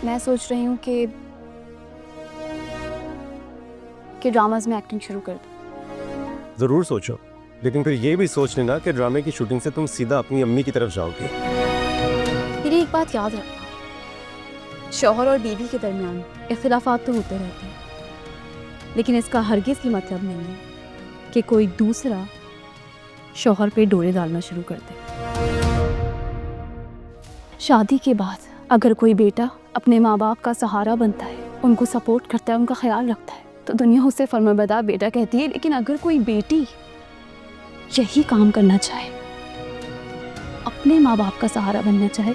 मैं सोच रही हूँ कि ड्रामाज में एक्टिंग शुरू कर दूँ। ज़रूर सोचो, लेकिन फिर ये भी सोच लेना कि ड्रामे की शूटिंग से तुम सीधा अपनी अम्मी की तरफ जाओगी। मेरी एक बात याद रखना, शौहर और बीवी के दरमियान इख्तिलाफात तो होते रहते हैं, लेकिन इसका हरगिज़ ये मतलब नहीं है कि कोई दूसरा शौहर पे डोरे डालना शुरू कर दे। शादी के बाद अगर कोई बेटा अपने माँ बाप का सहारा बनता है, उनको सपोर्ट करता है, उनका ख्याल रखता है, तो दुनिया उसे फर्माबरदार बेटा कहती है। लेकिन अगर कोई बेटी यही काम करना चाहे, अपने माँ बाप का सहारा बनना चाहे,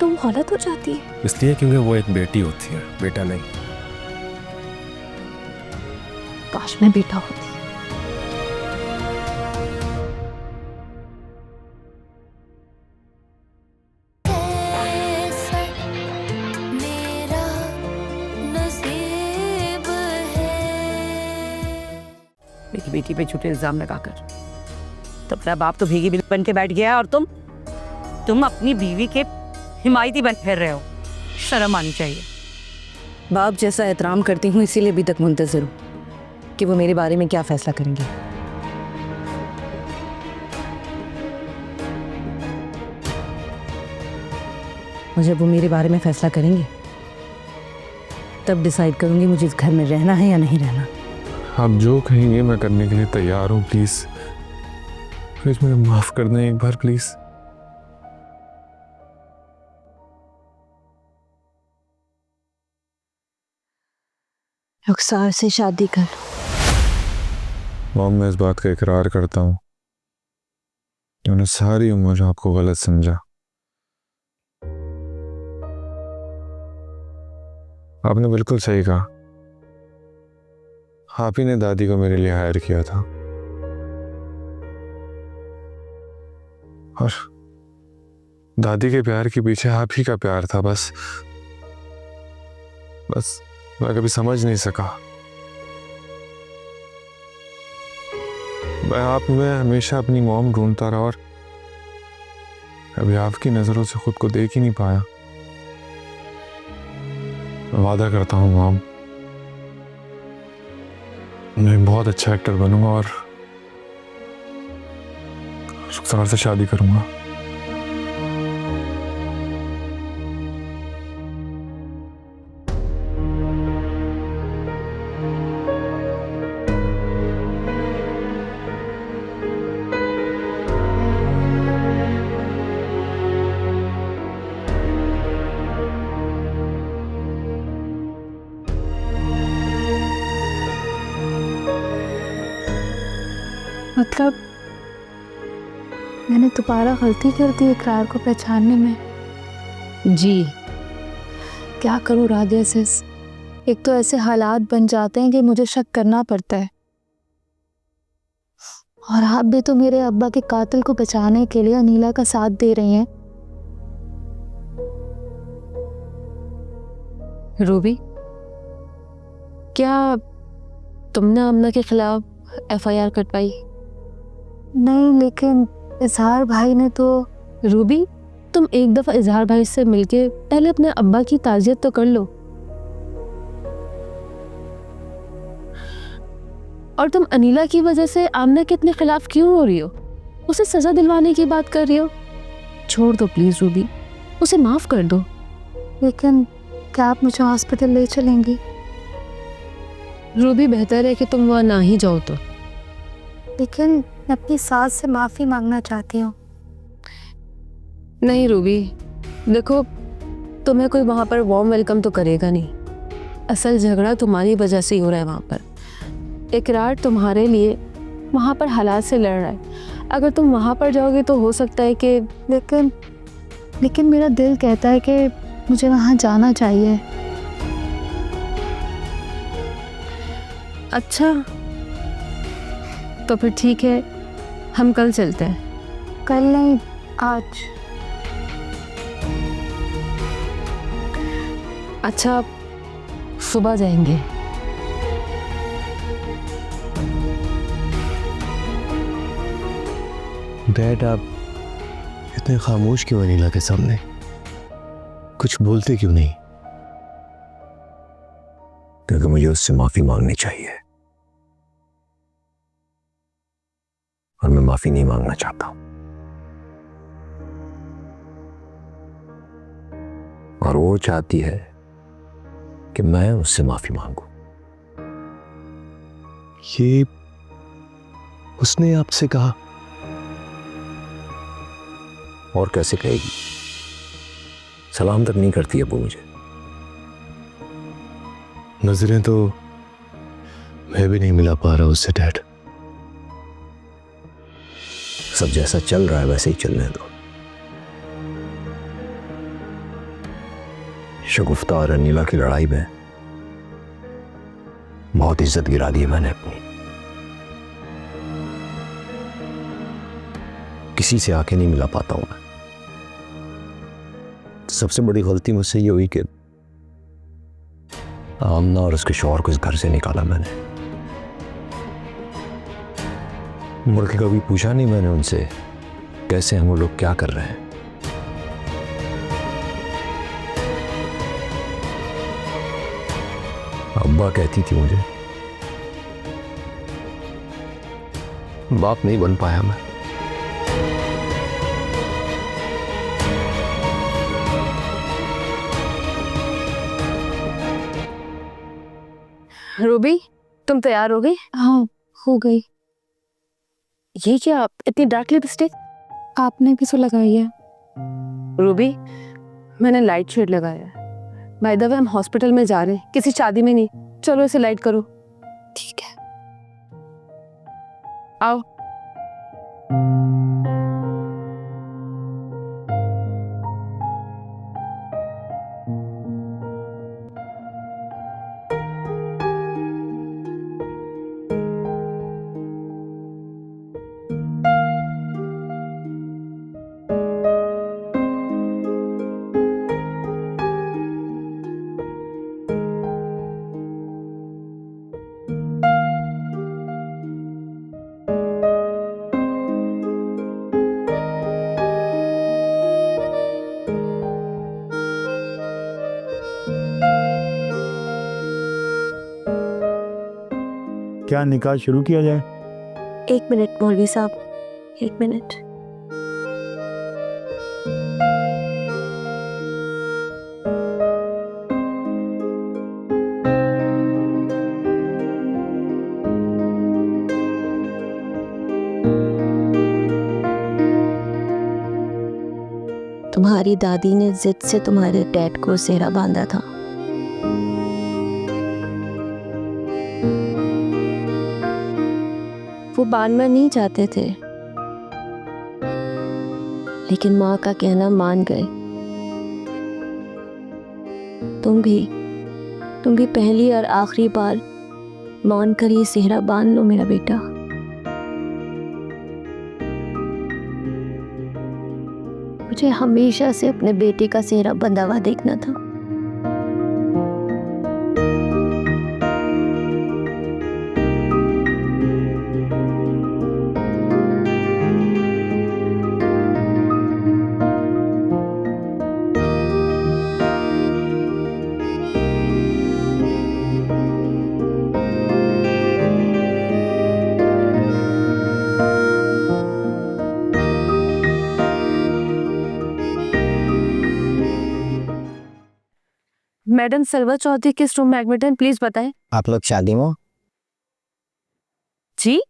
तो वो गलत हो जाती है। इसलिए क्योंकि वो एक बेटी होती है, बेटा नहीं। काश मैं बेटा होती। मेरी बेटी पे झूठे इल्जाम लगाकर तो अपना बाप तो भीगी बिल बन के बैठ गया है, और तुम अपनी बीवी के हिमायती बन फिर रहे हो। शर्म आनी चाहिए। बाप जैसा एहतराम करती हूँ, इसीलिए अभी तक मुंतज़िर हूँ कि वो मेरे बारे में क्या फैसला करेंगे। और जब वो मेरे बारे में फैसला करेंगे तब डिसाइड करूँगी मुझे इस घर में रहना है या नहीं रहना। आप जो कहेंगे मैं करने के लिए तैयार हूँ। प्लीज़ प्लीज़ मुझे माफ़ कर दें एक बार, प्लीज़। रुखसार से शादी कर। मॉम, मैं इस बात का इकरार करता हूँ कि मैंने सारी उम्र आपको गलत समझा। आपने बिल्कुल सही कहा, आप ही ने दादी को मेरे लिए हायर किया था, और दादी के प्यार के पीछे आप ही का प्यार था। बस मैं कभी समझ नहीं सका। मैं आप में हमेशा अपनी मॉम ढूंढता रहा, और कभी आपकी नजरों से खुद को देख ही नहीं पाया। मैं वादा करता हूँ मॉम, मैं बहुत अच्छा एक्टर बनूंगा और रुखसार से शादी करूंगा। मतलब मैंने दोबारा गलती कर दी इकरार को पहचानने में। जी क्या करूँ राधे सिस, एक तो ऐसे हालात बन जाते हैं कि मुझे शक करना पड़ता है, और आप भी तो मेरे अब्बा के कातिल को बचाने के लिए अनीला का साथ दे रही हैं। रूबी, क्या तुमने अमना के खिलाफ FIR कटवाई? नहीं, लेकिन इजहार भाई ने तो। रूबी, तुम एक दफ़ा इजहार भाई से मिलके पहले अपने अब्बा की ताज़ियत तो कर लो। और तुम अनीला की वजह से आमना के इतने खिलाफ क्यों हो रही हो? उसे सज़ा दिलवाने की बात कर रही हो? छोड़ दो प्लीज़ रूबी, उसे माफ़ कर दो। लेकिन क्या आप मुझे हॉस्पिटल ले चलेंगी? रूबी, बेहतर है कि तुम वहाँ ना ही जाओ। तो लेकिन मैं अपनी सास से माफ़ी मांगना चाहती हूँ। नहीं रूबी, देखो, तुम्हें कोई वहाँ पर वार्म वेलकम तो करेगा नहीं। असल झगड़ा तुम्हारी वजह से ही हो रहा है वहाँ पर। इकरार तुम्हारे लिए वहाँ पर हालात से लड़ रहा है। अगर तुम वहाँ पर जाओगे तो हो सकता है कि लेकिन मेरा दिल कहता है कि मुझे वहाँ जाना चाहिए। अच्छा, तो फिर ठीक है, हम कल चलते हैं। कल नहीं, आज। अच्छा, सुबह जाएंगे। डैड, आप इतने खामोश क्यों अनीला के सामने? कुछ बोलते क्यों नहीं? क्योंकि मुझे उससे माफी मांगनी चाहिए और मैं माफी नहीं मांगना चाहता हूं। और वो चाहती है कि मैं उससे माफी मांगू। ये उसने आपसे कहा? और कैसे कहेगी? सलाम तक नहीं करती है वो मुझे। नजरें तो मैं भी नहीं मिला पा रहा उससे डैड। सब जैसा चल रहा है वैसे ही चलने दो। शगुफ्ता और अनिला की लड़ाई में बहुत इज्जत गिरा दी है मैंने अपनी। किसी से आके नहीं मिला पाता हूं मैं। सबसे बड़ी गलती मुझसे ये हुई कि आमना और उसके शौहर को इस घर से निकाला मैंने। मुड़ के कभी पूछा नहीं मैंने उनसे कैसे हम लोग क्या कर रहे हैं। अब्बा कहती थी मुझे, बाप नहीं बन पाया मैं। रूबी, तुम तैयार हो गई? हाँ, हो गई। ये क्या इतनी डार्क लिपस्टिक? आपने भी तो लगाई है। रूबी, मैंने लाइट शेड लगाया है। बाय द वे हम हॉस्पिटल में जा रहे हैं, किसी शादी में नहीं। चलो इसे लाइट करो। ठीक है। आओ। क्या निकाह शुरू किया जाए? एक मिनट मौलवी साहब, एक मिनट। तुम्हारी दादी ने जिद से तुम्हारे डैड को सेहरा बांधा था। वो बांधना नहीं चाहते थे, लेकिन माँ का कहना मान गए। तुम भी पहली और आखिरी बार मान कर ये सेहरा बांध लो मेरा बेटा। मुझे हमेशा से अपने बेटे का सेहरा बंधा हुआ देखना था। मैडम सरवर चौधरी किस रूम में एडमिट है, प्लीज बताएं। आप लोग शादी में हो? जी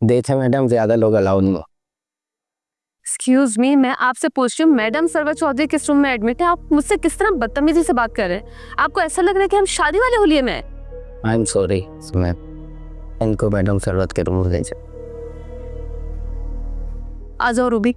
देखे मैडम, ज्यादा लोग अलाउ नहीं हो। एक्सक्यूज मी, मैं आपसे पूछ रही हूँ मैडम सरवर चौधरी किस रूम में एडमिट है? आप मुझसे किस तरह बदतमीजी से बात कर रहे हैं? आपको ऐसा लग रहा है कि हम शादी वाले होलिये में हैं? आई एम सॉरी सुमैन, इनको मैडम सरवत के रूम ले जाओ। आ जाओ रूबी।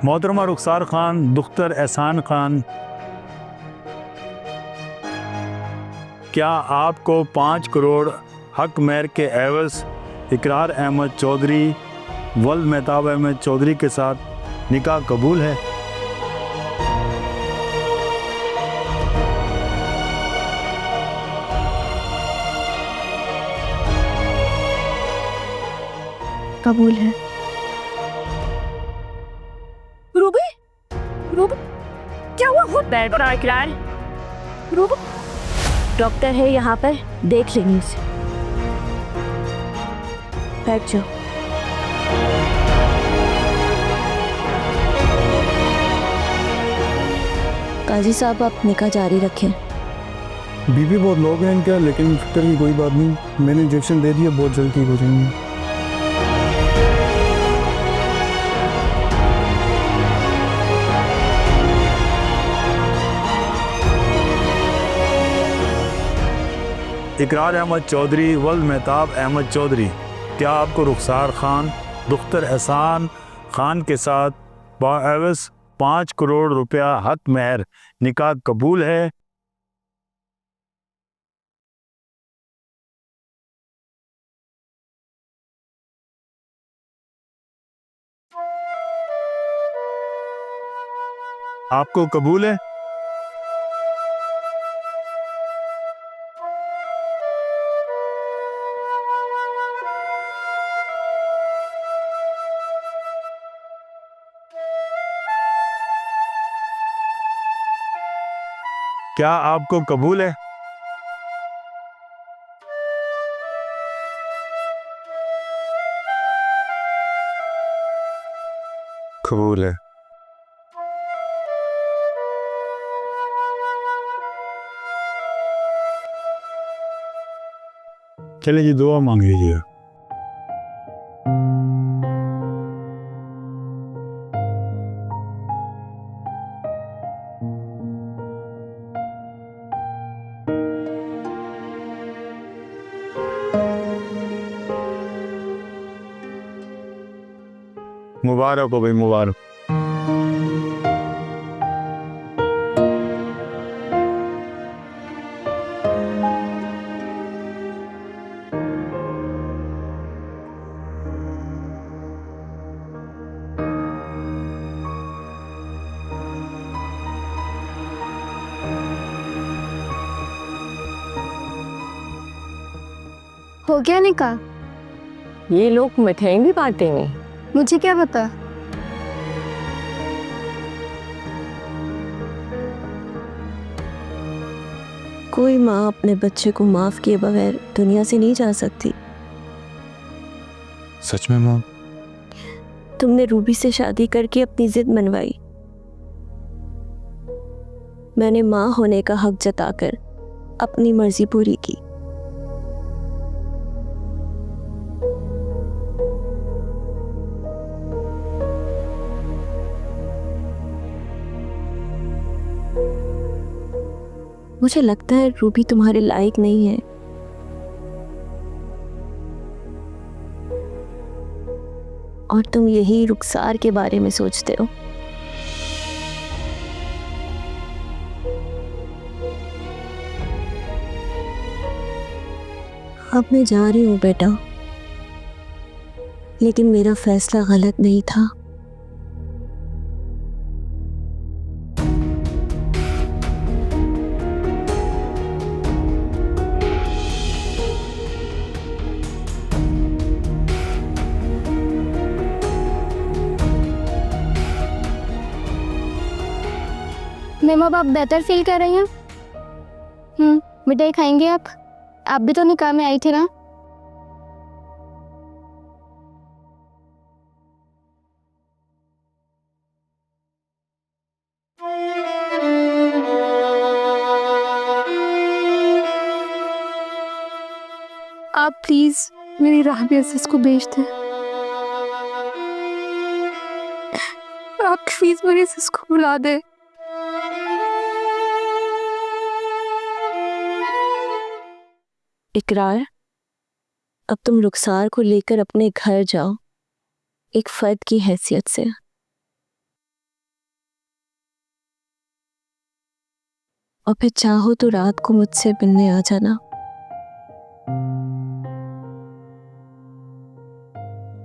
मोहतरमा रुखसार खान, दुख्तर एहसान खान, क्या आपको 5 करोड़ हक महर के एवज इकरार अहमद चौधरी वल्द मेहताब अहमद चौधरी के साथ निकाह कबूल है? कबूल है। रूबी, रूबी, क्या हुआ? बैठ पर इकरार। रूबी, डॉक्टर है यहाँ पर, देख लेंगे इसे। बैठ जाओ। काजी साहब, आप निकाह जारी रखें। बीबी बहुत लोग हैं इनका, लेकिन फिक्र की कोई बात नहीं, मैंने इंजेक्शन दे दिया, बहुत जल्द ठीक हो जाएंगे। इकरार अहमद चौधरी वल्द मेहताब अहमद चौधरी, क्या आपको रुखसार खान दुख्तर एहसान खान के साथ बाएवज 5 करोड़ रुपया हक महर निकाह कबूल है? आपको कबूल है? क्या आपको कबूल है? कबूल है। चले जी, दुआ मांग लीजिए। मुबारक हो भाई, मुबारक। हो गया निकाह? ये लोग मिठाई भी बांटेंगे। मुझे क्या पता? कोई माँ अपने बच्चे को माफ किए बगैर दुनिया से नहीं जा सकती। सच में माँ? तुमने रूबी से शादी करके अपनी जिद मनवाई। मैंने माँ होने का हक जताकर अपनी मर्जी पूरी की। मुझे लगता है रूबी तुम्हारे लायक नहीं है। और तुम यही रुखसार के बारे में सोचते हो। अब मैं जा रही हूँ बेटा, लेकिन मेरा फैसला गलत नहीं था। मैम, अब आप बेहतर फील कर रही हैं? मिठाई खाएंगे आप? आप भी तो निकाह में आई थी ना? आप प्लीज मेरी राबिया से इसको भेज दें। आप प्लीज मेरे सिस को बुला दे। इकरार, अब तुम रुखसार को लेकर अपने घर जाओ, एक फर्द की हैसियत से। और फिर चाहो तो रात को मुझसे मिलने आ जाना।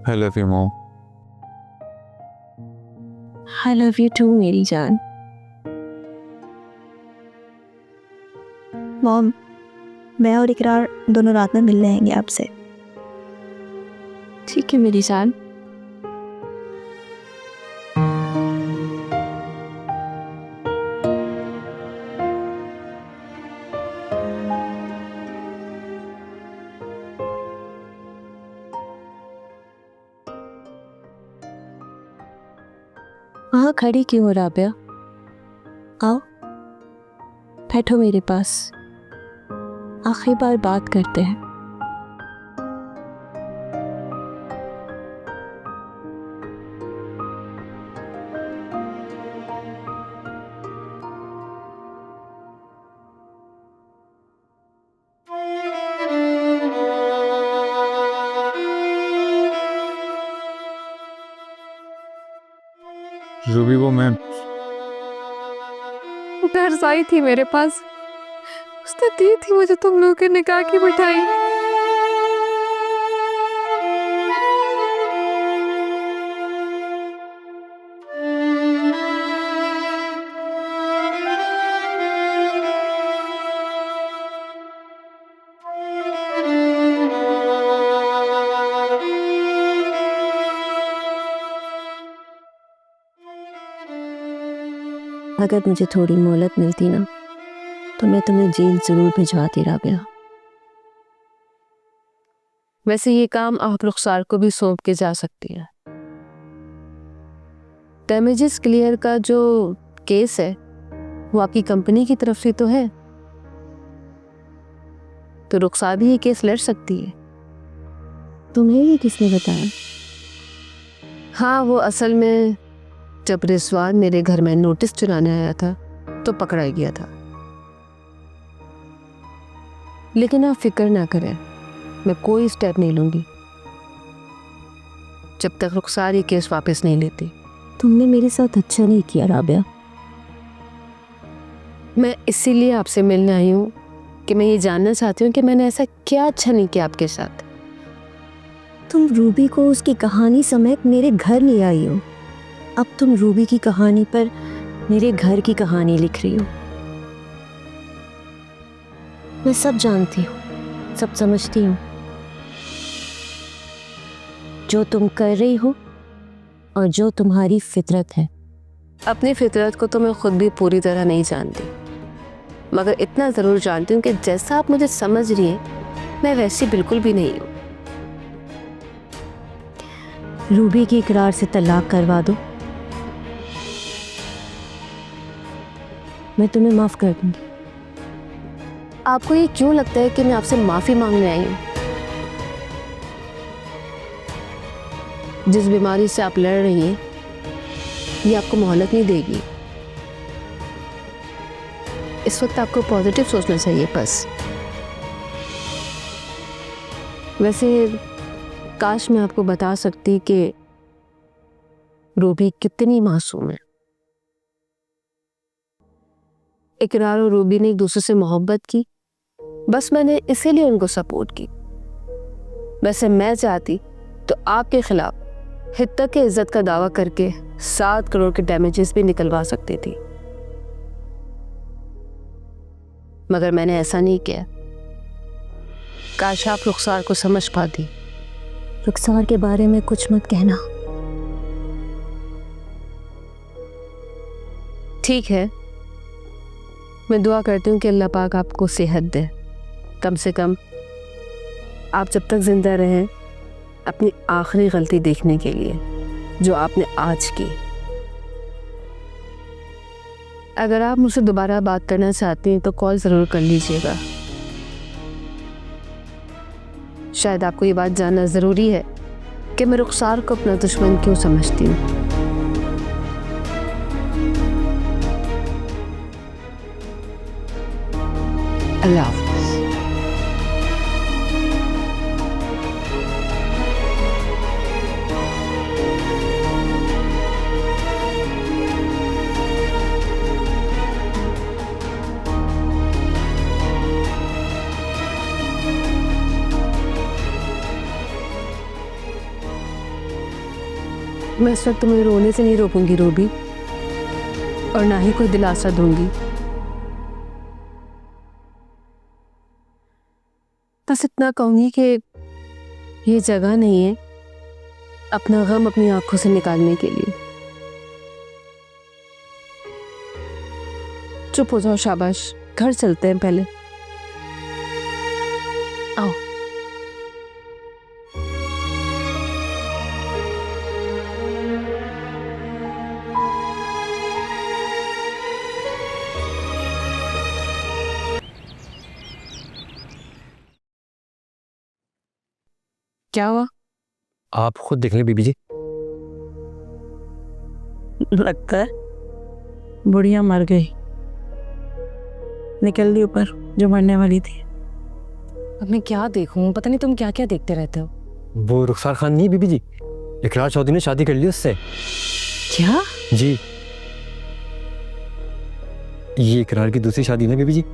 I love you, Mom. I love you too मेरी जान। मॉम, मैं और इकरार दोनों रात में मिलने आएंगे आपसे। ठीक है मेरी जान। वहाँ खड़ी क्यों हो राबिया? आओ बैठो मेरे पास, आखिरी बार बात करते हैं। रूबी, वो मैं नर्स आई थी मेरे पास, उसने दी थी मुझे तुम लोगों के निकाह की मिठाई। अगर मुझे थोड़ी मोहलत मिलती ना तो मैं तुम्हें जेल जरूर भिजवाती राबिया। वैसे ये काम आप रुखसार को भी सौंप के जा सकती है। डैमेजेस क्लियर का जो केस है वो आपकी कंपनी की तरफ से तो है, तो रुखसार भी ये केस लड़ सकती है। तुम्हें ये किसने बताया? हाँ, वो असल में जब रिजवान मेरे घर में नोटिस चुराने आया था तो पकड़ा गया था। लेकिन आप फिक्र ना करें, मैं कोई स्टेप नहीं लूंगी जब तक रुखसार ये केस वापस नहीं लेती। तुमने मेरे साथ अच्छा नहीं किया राबिया। मैं इसीलिए आपसे मिलने आई हूँ कि मैं ये जानना चाहती हूँ कि मैंने ऐसा क्या अच्छा नहीं किया आपके साथ। तुम रूबी को उसकी कहानी समेत मेरे घर ले आई हो। अब तुम रूबी की कहानी पर मेरे घर की कहानी लिख रही हो। मैं सब जानती हूँ, सब समझती हूँ। जो तुम कर रही हो और जो तुम्हारी फितरत है। अपनी फितरत को तो मैं खुद भी पूरी तरह नहीं जानती, मगर इतना ज़रूर जानती हूँ कि जैसा आप मुझे समझ रही हैं मैं वैसी बिल्कुल भी नहीं हूँ। रूबी की इकरार से तलाक करवा दो, मैं तुम्हें माफ कर दूंगी। आपको ये क्यों लगता है कि मैं आपसे माफ़ी मांगने आई हूँ? जिस बीमारी से आप लड़ रही हैं ये आपको मोहलत नहीं देगी। इस वक्त आपको पॉजिटिव सोचना चाहिए बस। वैसे काश मैं आपको बता सकती कि रूबी कितनी मासूम है। इकरार और रूबी ने एक दूसरे से मोहब्बत की, बस मैंने इसीलिए उनको सपोर्ट की। वैसे मैं चाहती तो आपके खिलाफ हित्ता के इज्जत का दावा करके 7 करोड़ के डैमेजेस भी निकलवा सकती थी, मगर मैंने ऐसा नहीं किया। काश आप रुखसार को समझ पाती। रुखसार के बारे में कुछ मत कहना। ठीक है, मैं दुआ करती हूँ कि अल्लाह पाक आपको सेहत दे। कम से कम आप जब तक जिंदा रहें अपनी आखिरी गलती देखने के लिए जो आपने आज की। अगर आप मुझसे दोबारा बात करना चाहती हैं तो कॉल ज़रूर कर लीजिएगा। शायद आपको ये बात जानना ज़रूरी है कि मैं रुखसार को अपना दुश्मन क्यों समझती हूँ। अल्लाह हाफ़िज़। मैं इस वक्त तुम्हें रोने से नहीं रोकूंगी रूबी, और ना ही कोई दिलासा दूंगी। बस इतना कहूंगी कि ये जगह नहीं है अपना गम अपनी आंखों से निकालने के लिए। चुप हो जाओ, शाबाश, घर चलते हैं पहले। आओ। क्या हुआ? आप खुद देख लें बीबी जी। लगता है बुढ़िया मर गई, निकल ली ऊपर जो मरने वाली थी। अब मैं क्या देखूं, पता नहीं तुम क्या क्या देखते रहते हो। वो रुखसार खान नहीं बीबी जी, इकरार चौधरी ने शादी कर ली उससे। क्या? जी, ये इकरार की दूसरी शादी ना बीबी जी,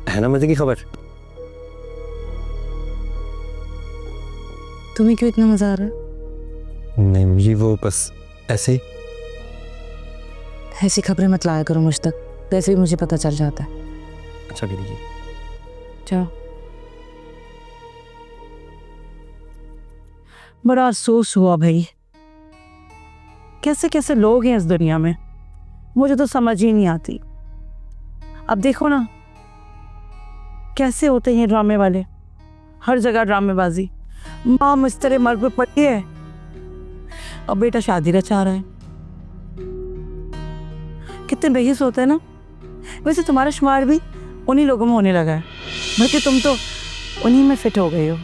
है ना मजे की खबर। तुम्हें क्यों इतना मजा आ रहा है? नहीं जी, वो बस ऐसे ही। ऐसी खबरें मत लाया करो मुझ तक, वैसे भी मुझे पता चल जाता है। अच्छा बीबी जी। जाओ। बड़ा अफसोस हुआ भाई, कैसे कैसे लोग हैं इस दुनिया में, मुझे तो समझ ही नहीं आती। अब देखो ना कैसे होते हैं ड्रामे वाले, हर जगह ड्रामेबाजी। माँ मुझ तरह मर पे पड़ी है और बेटा शादी रचा रहा है। कितने बेहिस होते हैं ना। वैसे तुम्हारा शुमार भी उन्हीं लोगों में होने लगा है, बल्कि तुम तो उन्हीं में फिट हो गए हो।